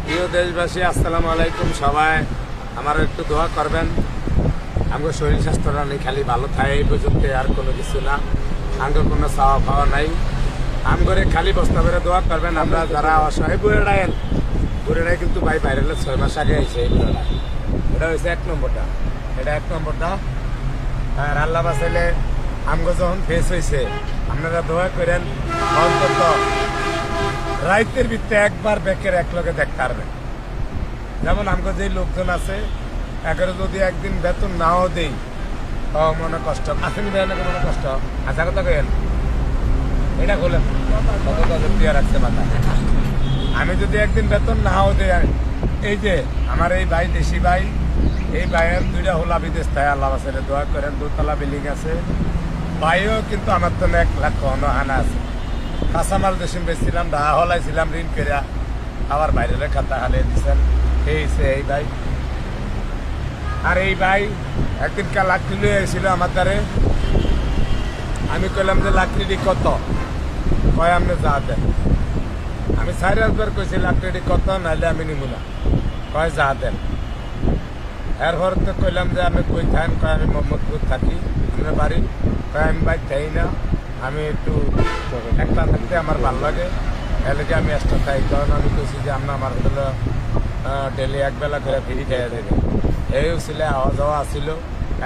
প্রিয় দেশবাসী, আসসালামু আলাইকুম। সবাই আমার একটু দোয়া করবেন। আমার শরীর স্বাস্থ্যটা নেই, খালি ভালো থাকে এই পর্যন্ত, আর কোনো কিছু না। আমার কোনো চাওয়া পাওয়া নাই। আমগরে খালি বস্তা করে দোয়া করবেন। আমরা যারা অসহায় বুড়েরাই কিন্তু বাইরে 6 মাস আগে আইছে। এই বুড়েরা এটা হয়েছে 1 নম্বরটা, এটা 1 নম্বরটা। আর আল্লাহ বাসাইলে আমগো যখন ফেস হয়েছে, আপনারা দোয়া করেন অন্তত রাইতের ভিতরে একবার ব্যাকের এক লগে দেখতে পারবেন। যেমন আমগো যে লোকজন আছে, একের যদি একদিন বেতন নাও দেই তো মনে কষ্ট আসেনি, দেয় না মনে কষ্ট আশা কথা কেন এটা খোলেন দিয়ে রাখছে মাথা। আমি যদি একদিন বেতন নাও দেই, এই যে আমার এই ভাই দেশি ভাই, এই ভাইয়ের 2টা হোলা বিদেশ থাকে, আল্লাহ বাসাইলে দোয়া করেন। 2তলা বিল্ডিং আছে। ভাইও কিন্তু আমার তো 1 লাখ হানা আছে। কাঁচামাল দেশে বেচছিলাম, ডাহা হলাইছিলাম ঋণ করে, আবার বাইরের খাতা হালিয়ে দিচ্ছেন। এই ভাই আর এই ভাই একদিনকার লাকড়ি লিয়ে এসেছিল আমার দ্বারে। আমি কইলাম যে লাকড়িটি কত, কয় আপনি যা দেন। আমি 4 কইছি লাকড়িটি কত, নাহলে আমি নিব না, কয় যা দেন। এরপর তো কইলাম যে আমি কই থাকেন, কয় আমি মোহাম্মদপুর থাকি, আপনার বাড়ি, কয় আমি বাইক থাই না, আমি একটু একটা থাকতে আমার ভালো লাগে, এলাকে আমি এক্সট্রা থাই। তখন আমি কইছি যে আপনার আমার হোটেল ডেলি একবেলা করে ফ্রি খাইয়া দেবে। এই ছিল আওয়া যাওয়া আসছিল।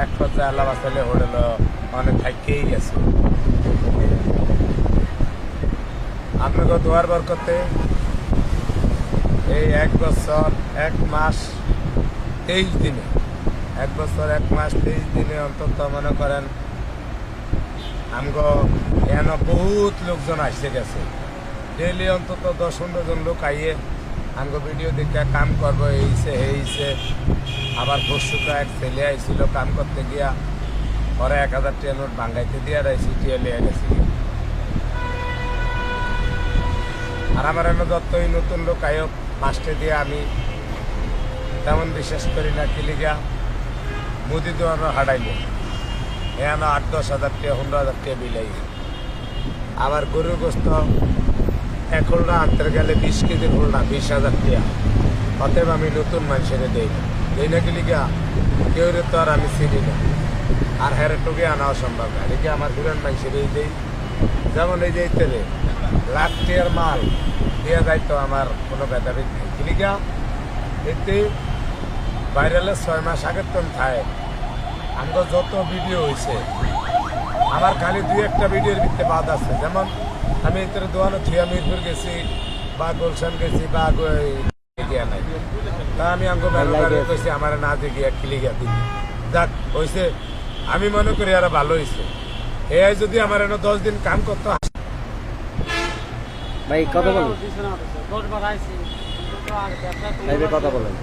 এক পর্যায়ে আল্লাহ বাসাইলে হোটেল অনেক থাকেই গেছে। আপনাকে দোয়ার বরকতে এই 1 বছর 1 মাস 23 দিনে, 1 বছর 1 মাস 23 দিনে অন্তত মনে করেন আমগো এখানে বহুত লোকজন আসতে গেছে। ডেলি অন্তত 10-15 জন লোক আইয়ে আমগো ভিডিও দেখে কাম করবো, এইছে। আবার পরশুটা এক ছেলে আইছিল কাম করতে গিয়া, পরে 1000 টাকা নোট ভাঙ্গাইতে দিয়ে রাইছি, টিয়া লিয়ে গেছি। আর আমার এনে যতই নতুন লোক আয়ক 5টে দিয়ে আমি তেমন বিশ্বাস করি না। কিলিগা মুদি তো আমরা হাঁটাইল এখানে 8-10 হাজার টাকা 15,000 টাকা বিলাই। আবার গরুর গোস্ত এক হোলনা আনতে গেলে 20 কেজির হোলনা 20,000 টাকা। অতএব আমি নতুন মানুষের দেই না কিলিগা, কেউ তো আর আমি চিনি না, আর হ্যারে টুকে আনাও সম্ভব না। এদিকে আমার পুরান মানুষের দেই। যেমন এই যে তেলে লাখ টাকার মাল দেওয়া যাইতো, আমার কোনো ভেদাভেদ নেই। কিলিগা এতে ভাইরালের 6 মাস আগের তো থাকে। আমার যত ভিডিও হয়েছে, আমার খালি 2-1টা ভিডিওর ভিতরে বাদ আছে। যেমন আমি এতে দোয়ানো থিয়া মিরপুর গেছি, বা গুলশান গেছি, বা গিয়া নাই, তা আমি আঙ্গো বেড়ে কইছি আমার না দিয়ে গিয়া কিলিগা দিই। যাক হয়েছে, আমি মনে করি আরো ভালো হয়েছে। এই যদি আমার এনে 10 দিন কাম করতে ভাই কথা বলেন, কথা বলেন।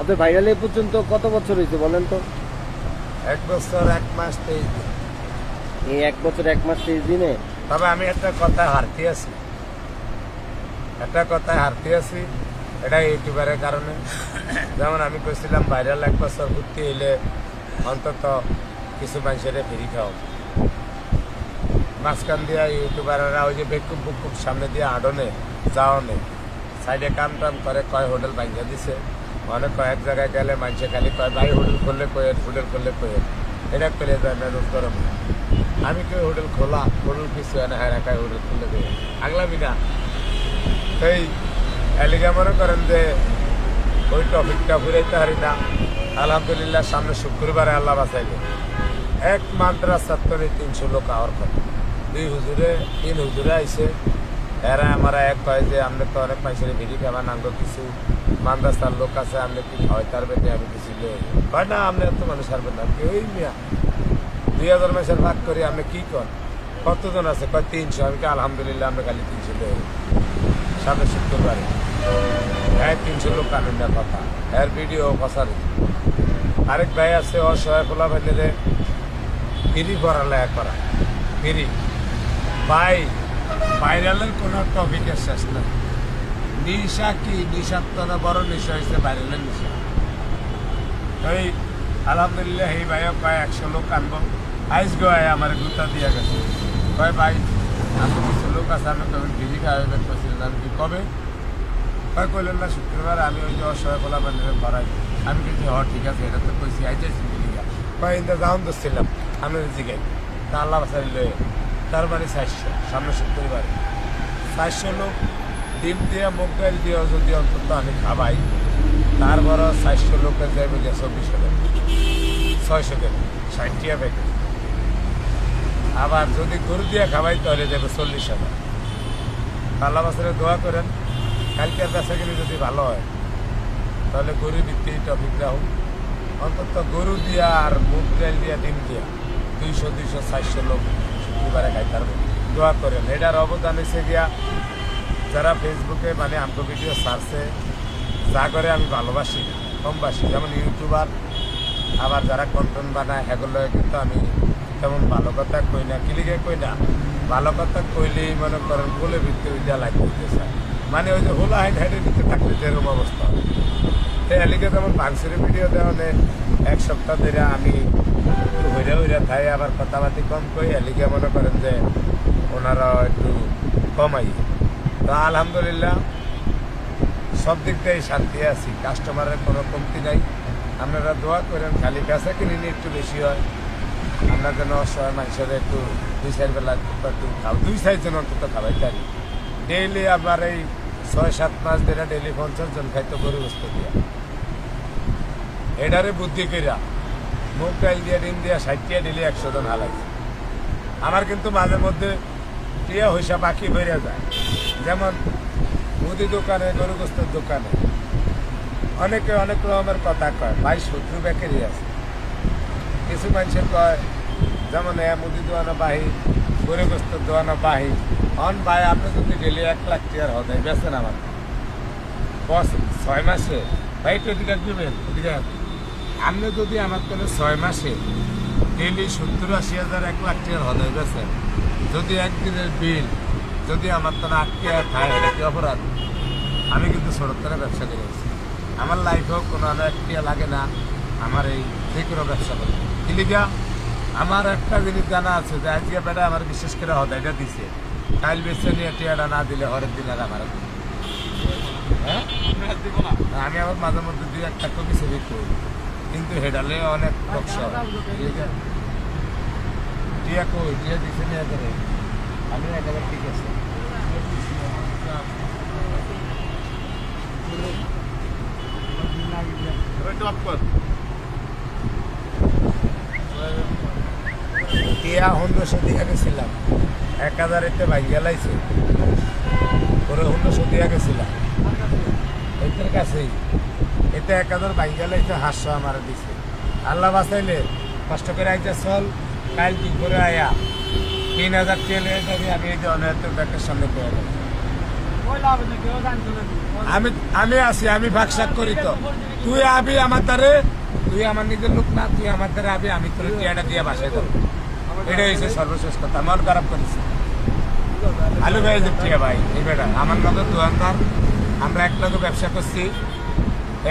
আপনার ভাইরাল এ পর্যন্ত কত বছর হয়েছে বলেন তো? 1 বছর 1 মাস 23 দিন। এই 1 বছর 1 মাস 23 দিনে? তবে আমি একটা কথায় হারতে আছি, এটা ইউটিউবারের কারণে। যেমন আমি কইছিলাম ভাইরাল 1 বছর ঘুরতে এলে অন্তত কিছু মানুষের ফ্রি খাও। মাঝখান দিয়া ইউটিউবাররা ওই যে বেকুব সামনে দিয়ে আডনে যাওনে সাইডে কাম টাম করে, কয় হোটেল ভাঙ্গা দিছে। অনেক কয়েক জায়গায় গেলে মানুষে খালি কয় ভাই হোটেল খুললে কয়ের, এটা করে যায় না রোজ গরম। আমি কই হোটেল খোলা, হোটেল কিছু না, হ্যাঁ রাখায় হোটেল খুললে কয়ে আগলামি না। এই এলিগা মনে করেন যে ওই টপিকটা ঘুরাইতে পারি না। আলহামদুলিল্লাহ সামনে শুক্রবারে আল্লাহ বাঁচাইলে 1 মাদ্রাস ছাত্রে 300 লোক আওয়ার কথা। 3 হুজুরে আইসে। এরা আমরা এক কয় যে আপনি তো অনেক মানুষের ভিড়ি খাবার নাঙ্গ, কিছু মাদ্রাসার লোক আছে, আপনি কি হয় তার বেটে আমি কিছু হয় না, আপনি এত মানুষ হারবেন না। ওই মিয়া 2000 মানুষের ভাগ করি, আপনি কি কর, কতজন আছে? কয় 300। আমি আলহামদুলিল্লাহ আমরা খালি 300 লোক সামনে শুক্রবারে। হ্যাঁ 300 লোক আনেন না কথা, এর ভিডিও কষারে। আরেক ভাই আছে অসহায় খোলা ভাইলে ফিরি পড়ালেখা করা, ফিরি ভাই। ভাইরালের কোনো টপিকের শেষ নাই। নিশা কি নিশাত্মনা বড় নেশা হয়েছে ভাইরালের নেশা। এই আলহামদুলিল্লাহ এই ভাইও কয় 100 লোক আনবো। আইস গায়ে আমার গুতা দিয়া গেছে, কয় ভাই আমি কিছু লোক আছে আমি তখন বিড়ি খাওয়াবে করছিলেন আমি কি কবে কইলেন না শুক্রবার আমি ওই যে অসহায় বলা বান্ধবে ভরাই আমি কিন্তু ঠিক আছে এটা তো কইছি আইতেছি বিড়িকা কয়েকদিন যাওন ধরছিলাম আমি জিগাই তা আল্লাহ বাসাই লয়ে তার বাড়ি 400 সামনে শুক্রবার 400 লোক ডিম দিয়ে মুগ ডাল দিয়ে যদি অন্তত আমি খাবাই তারপরও 400 লোকের যাইবে যে 24 টাকা 600 টাকা 60 টাকা প্যাকেট আবার যদি গরু দিয়ে খাবাই তাহলে যাবে 40 টাকা আল্লাহ বাসারে দোয়া করেন কালকের বেচা কিনে যদি ভালো হয় তাহলে গরু বিক্রি টপিক রাখো অন্তত গরু দিয়া আর মুগ ডাল দিয়া ডিম দিয়া 200 400 লোক শুক্রবারে খাইতে পারবো দোয়া করেন এটার অবদান এসে গিয়া যারা ফেসবুকে মানে আমগো ভিডিও সারছে যা করে আমি ভালোবাসি কমবাসি যেমন ইউটিউবার আবার যারা কন্টেন্ট বানায় সেগুলো কিন্তু আমি তেমন ভালো কথা কই না কিলিকে কই না ভালো কথা কইলেই মনে করেন বলে ভিত্তি ওইটা লাগতে চায় মানে ওই যে হোলা হাইট হাইটের ভিতরে থাকলে যেরকম অবস্থা এই এলিকে যেমন ভাঙসুরি ভিডিও দেওয়া এক সপ্তাহ ধরে আমি একটু হইরা হইরা খাই আবার কথাবার্তি কম কই এলিকে মনে করেন যে ওনারা একটু কমাই তো আলহামদুলিল্লাহ সব দিক দিয়েই শান্তি আছি কাস্টমারের কোনো কমতি নাই আপনারা দোয়া করেন খালি বেচা কিনে নিয়ে একটু বেশি হয় আমরা যেন অসহায় মানুষের একটু 2-4 বেলা একটু খাও 2-4 জন অন্তত খাবাই পারি ডেইলি আমার এই 6-7 মাস ধরে ডেইলি 50 জন খাইতো গরু বস্তু দিয়া এটারে বুদ্ধি কইরা মুগ ডাল দিয়ে ডিম দিয়া 60 টাকা ডেইলি 100 জন হালাইছে আমার কিন্তু মাঝে মধ্যে টিয়া হইসা বাকি বেড়ে যায় যেমন মুদি দোকানে গরু গোস্তের দোকানে অনেকে অনেক রকমের কথা কয় ভাই শত্রু বেকারি আছে কিছু মানুষের কয় যেমন মুদি দোয়ানো বাহি গরু গোস্তের দোয়ানো বাহি অন ভাই আপনি যদি ডেলি 1 লাখ টাকার হবে বেছেন আমার বস 6 মাসে ভাই একটু এদিকে দিবেন এদিকে আপনি যদি আমার কোনো 6 মাসে ডেলি 70-80 হাজার 1 লাখ টাকার হবে বেছেন যদি একদিনের বিল যদি আমার তো আটকে খায় এটা কি অপরাধ আমি কিন্তু ছোটতরে ব্যবসা করেছি আমার লাইফেও কোনো একটিয়া লাগে না আমার এই যে কোনো ব্যবসা করি কিলিগা আমার একটা জিনিস জানা আছে যে আজকে বেটা আমার বিশেষ করে হদাইটা দিছে কাল বেছে নিয়ে টিয়াটা না দিলে হরের দিন আর আমার হ্যাঁ আমি আবার মাঝে মধ্যে 2-1 টাকা কিছু বিক্রি করি কিন্তু হেডালে অনেক ব্যবসা টিয়া কই টিয়া দিছে নিয়ে করে আমি একেবারে ঠিক আছে টিয়া 100 দিয়া গেছিলাম 1000 এতে ভাইয়া লাইছে পরে 100 দিয়া গেছিলাম এটার কাছেই এতে 1000 ভাইয়া লাইছে 500 আমার দিছে আল্লাহ বাঁচাইলে কষ্ট করে আইতে চল কাল কি করে আয়া 3000 তেল হয়ে যাবে আমি এই যে অনেক ব্যাংকের সামনে পেয়ে গেলাম আমি আছি আমি ভাগসাক করি তো তুই আবি আমার দ্বারে তুই আমার নিজের লোক না তুই আমার দ্বারে আবি আমি তোর টিয়াটা দিয়ে বাসায় দেবো এটাই হচ্ছে সর্বশেষ কথা মন খারাপ করেছি আলু ভাই টিয়া ভাই এই বেটা আমার লগে দোকানদার আমরা এক লগে ব্যবসা করছি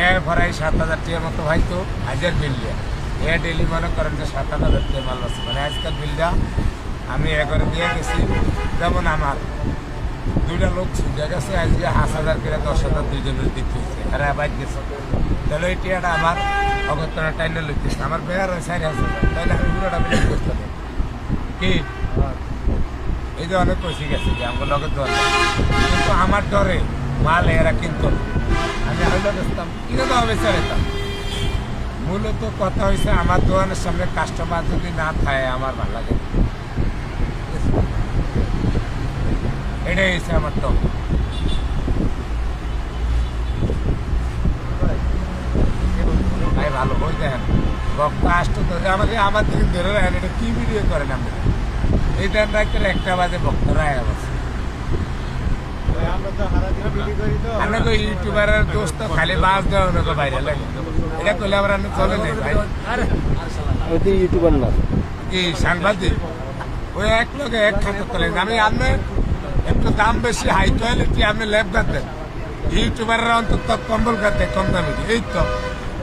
এ ভরাই 7,000 টাকার মতো ভাই তো হাজার বিল দিয়ে এ ডেলি মনে করেন যে 7,000 টাকা মাল আছে মানে আজকাল বিলটা আমি একবারে দিয়ে গেছি যেমন আমার 2টা লোক ছুটে গেছে আজকে 5,000 করে 10,000 দুইজনের দিতে হচ্ছে আর বাইক গেছে তাহলে এই টিয়াটা আমার অগত্যনা টাইনে লিখতেছে আমার বেয়ার হয় 4,000 তাহলে আমি পুরোটা বিল করতে হবে কি এই যে অনেক কষি গেছে যে আমার লগে দর কিন্তু আমার ডরে মাল এরা কিনতো আমি হইলে বেচতাম কিনে দেওয়া বেচা যেতাম মূলত কথা হয়েছে আমার দোকানের সামনে কাস্টমার যদি না থাকে আমার ভালো লাগে এটাই হয়েছে আমার তো ভাই ভালো বই দেখেন বক্তা আসতো তো আমার দিকে ধরে রাখেন এটা কি ভিডিও করেন আপনি এই টাইম রাখতে 1টা বাজে বক্তারা আয়া বসে আমরা তো ইউটিউবারের দোস্ত খালি বাস দেওয়া বাইরে লাগে এটা করলে আবার আমি চলে নেই ভাই ইউটিউবার না কি সাংবাদিক ওই এক লোকে এক খাতে চলে আমি আপনি একটু দাম বেশি হাই কোয়ালিটি আপনি ল্যাব গাতেন ইউটিউবাররা অন্তত কম্বল গাতে কম দামি এই তো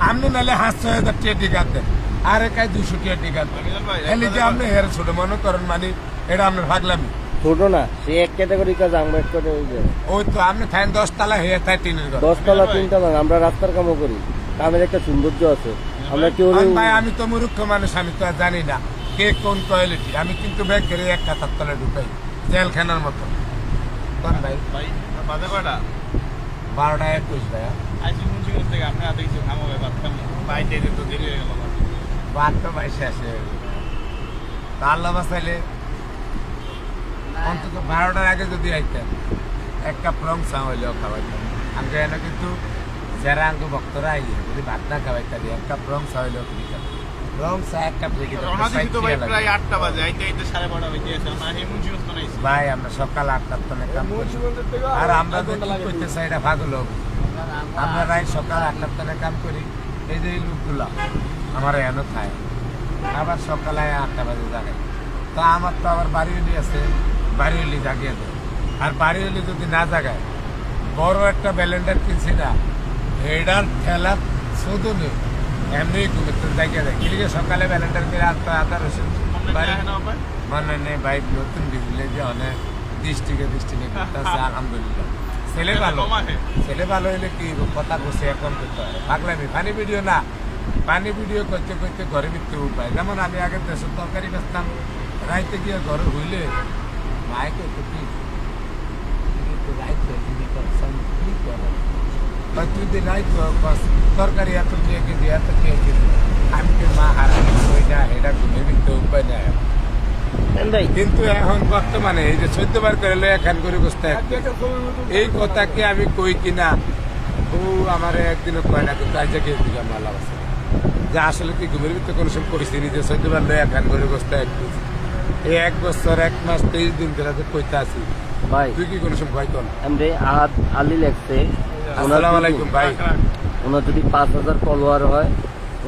আপনি নাহলে 5,000 টাকা টিকাত দেন আর একাই 200 টাকা টিকাত দেন এলে যে আপনি হের ছোট মনে করেন মানে এটা আপনার ভাগলামি ছোট না, সে এক ক্যাটাগরি কাজ, আমরা এক ক্যাটাগরি কাজ। ওই তো আপনি থাকেন 10 তলা হয়ে থাকে 3 ঘর। 10 তলা 3 তলা, আমরা রাস্তার কামও করি। কামের একটা সৌন্দর্য আছে, আমরা কেউ ভাই আমি তো মূর্খ মানুষ, আমি তো আর জানি না কে কোন কোয়ালিটি। আমি কিন্তু ব্যাগ করে এক কাতার তলে ঢুকাই জেলখানার মতো। কোন ভাই? ভাই বাজে কয়টা 12টা 21 ভাইয়া। আইসি মুন্সিগঞ্জ থেকে আপনি হাতে কিছু খামো ভাই, ভাত খামো ভাই, দেরি তো দেরি হয়ে গেল আমার। বাদ তো ভাই শেষ হয়ে গেল। তা আল্লাহ বাঁচাইলে অন্তত 12টার আগে যদি আইতেন এক কাপ রং চা হইলেও খাওয়াইতাম। আমি এনে কিন্তু যারা আঙ্গ ভক্তরা আইলে যদি ভাত না খাওয়াইতাম এক কাপ রং চা হইলেও দিতাম। রং চা এক কাপ রেখে দিতাম। রওনা দিছি তো ভাই প্রায় 8টা বাজে, আইতে আইতে 12:30 বেজে গেছে। আমরা এই মুন্সিগঞ্জ তো নাইছি ভাই আমরা সকাল 8টার তনে কাম করি। আর আমরা যে কি করতে চাই এটা পাগল হব। আমরা রাই সকাল 8টার তনে কাম করি। এই যে এই লোকগুলা আমার এনে খায়, আবার সকালে 8টা বাজে জাগায়। তা আমার তো আবার বাড়িওলি আছে, বাড়িওলি জাগিয়ে দেয়। আর বাড়িওলি যদি না জাগায়, বড় একটা ব্যালেন্ডার কিনছি না, এটার ঠেলা শুধু নেই, এমনি ঘুমিতে জাগিয়ে দেয়। কিন্তু সকালে ব্যালেন্ডার কিনে আদা রসুন বাড়ি মানে নেই ভাই, নতুন বিজুলে যে অনেক দৃষ্টিকে করতেছে আলহামদুলিল্লাহ। ছেলে ভালো, ছেলে ভালো হইলে কি কথা বসে এখন করতে হয় পাগলামি। পানি ভিডিও না, পানি ভিডিও করতে করতে ঘরে ভিতরে উপায়। যেমন আমি আগে দেশের তরকারি বেচতাম, রাইতে গিয়ে ঘরে হইলে মাইকে কি তুই নাই তরকারি এত দিয়ে কেজি এত খেয়ে কেজি আমি মা হারা হয়ে না, এটা ঘুমে ভিতরে উপায় নাই। কিন্তু এখন বর্তমানে এই যে 14 বার করে লয়ে খান করে বসতে এই কথা কি আমি কই কিনা, ও আমার একদিনও কয় না, কিন্তু আজ গিয়ে দিকে মালা আছে যে আসলে কি ঘুমের ভিতরে কোনো সময় পরিস্থিতি যে 14 বার লয়ে খান করে বসতে এই 1 বছর 1 মাস 23 দিন ধরে যে কইতে আছি ভাই। তুই কি কোনো সময় ভয় কর? আমরা আলি লাগছে, আসসালামু আলাইকুম ভাই। ওনার যদি 5000 ফলোয়ার হয়,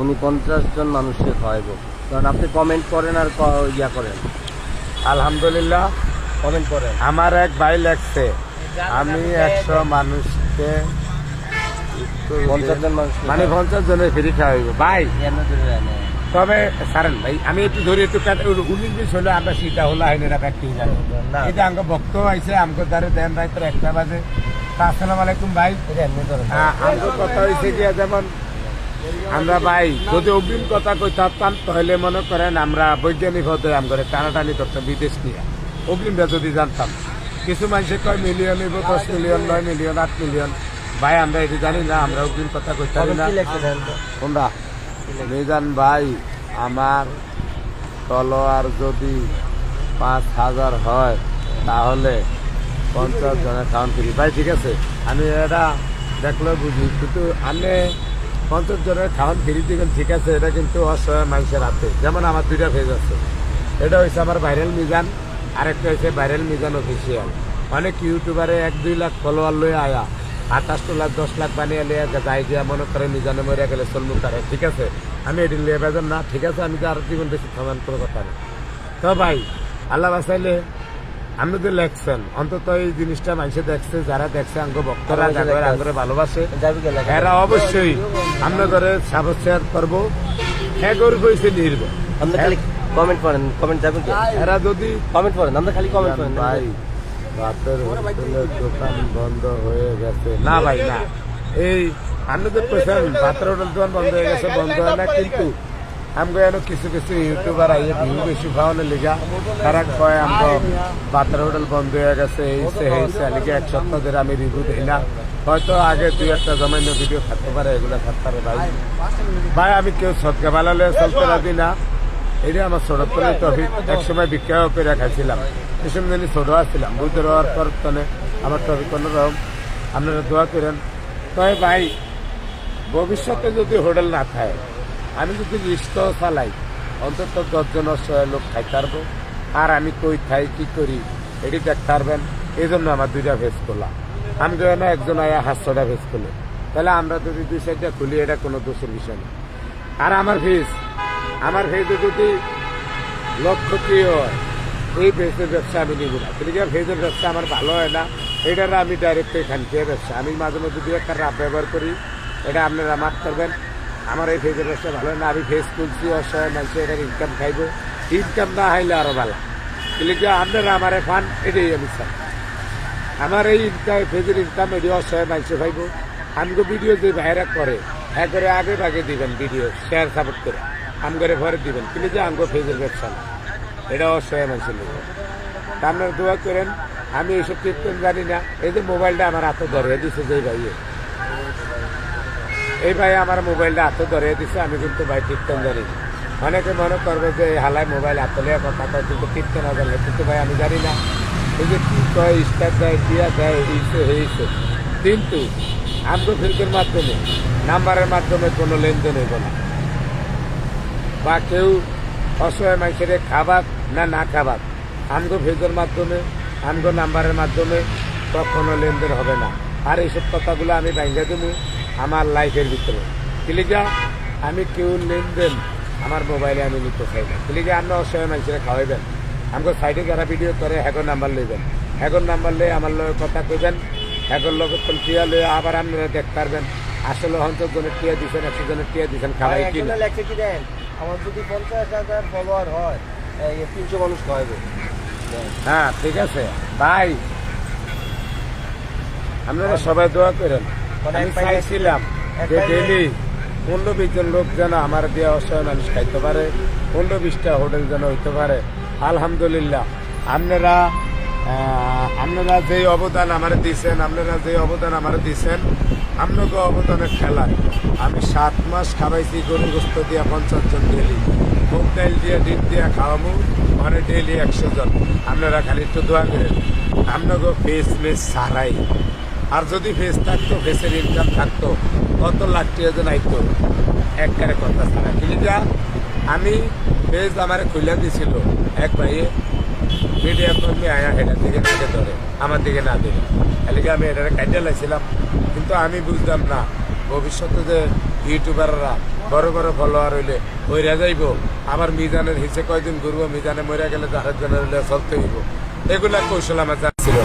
উনি 50 জন মানুষকে খাওয়াইব। কারণ আপনি কমেন্ট করেন আর ইয়া করেন, আলহামদুলিল্লাহ কমেন্ট করেন। আমার এক ভাই লাগছে আমি 100 মানুষকে 50 জন মানুষ মানে 50 জনের ফ্রি খাওয়াইব ভাই। তবে সারেন ভাই আমি একটু ধরে একটু 19-20 হলে আমরা সেটা হলো আইনেরা ব্যক্তি জানি এটা আমাকে বক্ত আইসে আমাকে দ্বারে দেন রাত্রে 1টা বাজে। আসসালামু আলাইকুম ভাই। আমার কথা হয়েছে কি যেমন আমরা ভাই যদি অগ্রিম কথা কইতে পারতাম তাহলে মনে করেন আমরা বৈজ্ঞানিক হতে আমরা টানাটানি করতাম বিদেশ নিয়ে। অগ্রিমটা যদি জানতাম, কিছু মানুষে কয় মিলিয়ন 10 মিলিয়ন 9 মিলিয়ন 8 মিলিয়ন, ভাই আমরা এটা জানি না, আমরা অগ্রিম কথা কইতে পারি না। তোমরা মিজান ভাই আমার তলোয়ার যদি 5000 হয় তাহলে 50 জনের খাওয়ান ফ্রি ভাই। ঠিক আছে আমি এটা দেখলে বুঝি, কিন্তু আমি 50 জনের খাওয়ান ফ্রি দিবেন ঠিক আছে, এটা কিন্তু অসহায় মানুষের হাতে। যেমন আমার 2টা পেজ আছে, এটা হচ্ছে আমার ভাইরাল মিজান, আরেকটা হচ্ছে ভাইরাল মিজান অফিসিয়াল। অনেক ইউটিউবারে 1-2 লাখ ফলোয়ার লয়ে আয়া 28 লাখ 10 লাখ বানিয়ে লিয়ে যাই দিয়া মনে করে মিজানে মরে গেলে চলমু তারে। ঠিক আছে আমি এটি লিয়ে বেজন না, ঠিক আছে আমি তো আর জীবন বেশি থামান কোনো কথা নেই। তো ভাই আল্লাহ বাঁচাইলে আপনি তো লেখছেন, অন্তত এই জিনিসটা মানুষে দেখছে, যারা দেখছে আঙ্গ ভক্তরা আঙ্গরে ভালোবাসে এরা অবশ্যই আমরা করে সাবস্ক্রাইব করবো। হ্যাঁ গরিব হয়েছে নির্ভর কমেন্ট করেন, কমেন্ট যাবেন কি? এরা যদি কমেন্ট করেন, আমরা খালি কমেন্ট করেন ভাই ভাতের হোটেলের দোকান বন্ধ হয়ে গেছে না ভাই না, এই আপনি তো কইছেন ভাতের হোটেল দোকান বন্ধ হয়ে গেছে, বন্ধ হয় না, কিন্তু আমগো এনো কিছু কিছু ইউটিউবার আইয়ে ভিউ বেশি পাওয়ানোর লিগা তারা কয় আমগো ভাতের হোটেল বন্ধ হয়ে গেছে, এইসে হয়েছে লিগে 1 সপ্তাহ ধরে আমি রিভিউ দিই না। হয়তো আগে 2-1টা জমাইন্য ভিডিও থাকতে পারে, এগুলো থাকতে পারে ভাই। ভাই আমি কেউ সৎকা বানালে চলতে রাজি না, এটা আমার ছোটতনের টপিক। একসময় বিখ্যাত করে খাইছিলাম, এই সময় আমি ছোট আসছিলাম, বুঝতে হওয়ার পর তনে আমার টপিক কোনোরকম আপনারা দোয়া করেন। তবে ভাই ভবিষ্যতে যদি হোটেল না থাকে, আমি যদি লিস্ট চালাই অন্তত 10 জন 100 লোক খাইতে পারবো। আর আমি কই খাই কি করি এটি দেখতে পারবেন। এই জন্য আমার 2টা ভেজ করলাম, আমি তো না একজন আয়া 700টা ভেজ করলে, তাহলে আমরা যদি 2 সাইডটা খুলি এটা কোনো দোষের বিষয় না। আর আমার ভেজে যদি লক্ষ্য কি হয়, এই ভেজের ব্যবসা আমি নিব না। কিন্তু ভেজের ব্যবসা আমার ভালো হয় না, এটার আমি ডাইরেক্ট এখান থেকে ব্যবসা আমি মাঝে মধ্যে 2-1টা রাব ব্যবহার করি, এটা আপনারা মাফ করবেন। আমার এই ভেজের ব্যবসা ভালো হয় না, আমি ভেজ তুলছি অসহায় মানুষ এটার ইনকাম খাইব, ইনকাম না হাইলে আরো ভালো। লিখে আপনারা আমার ফান এটাই আমি চাই। আমার এই ইনকাম ফেজের ইনকাম এটি অসহায় মানুষ ভাইব। আমগো ভিডিও যে ভাইরা করে একবারে আগে ভাগে দিবেন, ভিডিও শেয়ার সাপোর্ট করে আমগরে ভরে দিবেন, কিন্তু যে আমগো ফেজের ব্যবসা না, এটা অসহায় মানুষের লোক। আপনারা দোয়া করেন। আমি এইসব কীর্তন জানি না। এই যে মোবাইলটা আমার হাতে ধরে দিছে যে ভাইয়ে, এই ভাই আমার মোবাইলটা হাতে ধরে দিছে, আমি কিন্তু ভাই কীর্তন জানি না। অনেকে মনে করবে যে হালায় মোবাইল হাতে লিয়ে কথা কয়, কিন্তু কীর্তন জানলে, কিন্তু ভাই আমি জানি না এই যে কি কয়, স্টার দেয়, দিয়া দেয়, হয়েছে। কিন্তু আমগো ফেজের মাধ্যমে, নাম্বারের মাধ্যমে কোনো লেনদেন হইব না, বা কেউ অসহায় মানুষের খাবার না খাবার, আমগো ফেজের মাধ্যমে, আমগো নাম্বারের মাধ্যমে কখনো লেনদেন হবে না। আর এইসব কথাগুলো আমি বাইঙ্গা দেবো আমার লাইফের ভিতরে। কিলিগা আমি কেউ লেনদেন আমার মোবাইলে আমি নিতে চাই না। কিলিগা আমরা অসহায় মানুষেরা খাওয়াইবেন, আমগো সাইডে যারা ভিডিও করে হ্যাগর নাম্বার লইবেন, হ্যাগর নাম্বার লয়ে আমার লগে কথা কইবেন, হ্যাগর লগে টিয়া লয়ে আবার আপনারা দেখতে পারবেন আসলে 50 জনের টিয়া দিচ্ছেন, 100 জনের টিয়া দিচ্ছেন, খাওয়াই কি না। লেখছে কি দেন, আমার যদি 50,000 ফলোয়ার হয় 300 মানুষ খাওয়াইব। হ্যাঁ ঠিক আছে ভাই, আপনারা সবাই দোয়া করেন। আমি চাইছিলাম যে ডেলি 15-20 জন লোক যেন আমার দিয়ে অসহায় মানুষ খাইতে পারে, 15-20টা হোটেল যেন হইতে পারে। আলহামদুলিল্লাহ আপনারা যে অবদান আমার দিয়েছেন, আপনাকে অবদানের খেলায় আমি 7 মাস খাওয়াইছি গরু গোস্ত দিয়া 50 জন ডেলি, মুগ ডাইল দিয়ে ডিম দিয়া খাওয়াবো মানে ডেলি 100 জন। আপনারা খালি একটু দোয়া করেন আপনাকে ফেস মেস সারাই। আর যদি ফেস থাকতো, ফেসের ইনকাম থাকতো, কত লাখ টাকা যেন আইতো একবারে কথা ছাড়া। কিন্তু আমি ফেস আমার খুলে দিছিল এক ভাইয়ে, মিডিয়া কর্মী আয়া হেটার দিকে নাকে ধরে, আমার দিকে না দিলে, এলাকা আমি এটারে কাটিয়ে লাইছিলাম। কিন্তু আমি বুঝলাম না ভবিষ্যতে যে ইউটিউবাররা বড় বড় ফলোয়ার হইলে ওইরা যাইব, আবার মিজানের হিসে কয়দিন ঘুরবো, মিজানে মরে গেলে 10 জনের হইলে চলতে হইব, এগুলা কৌশল আমার জানছিল।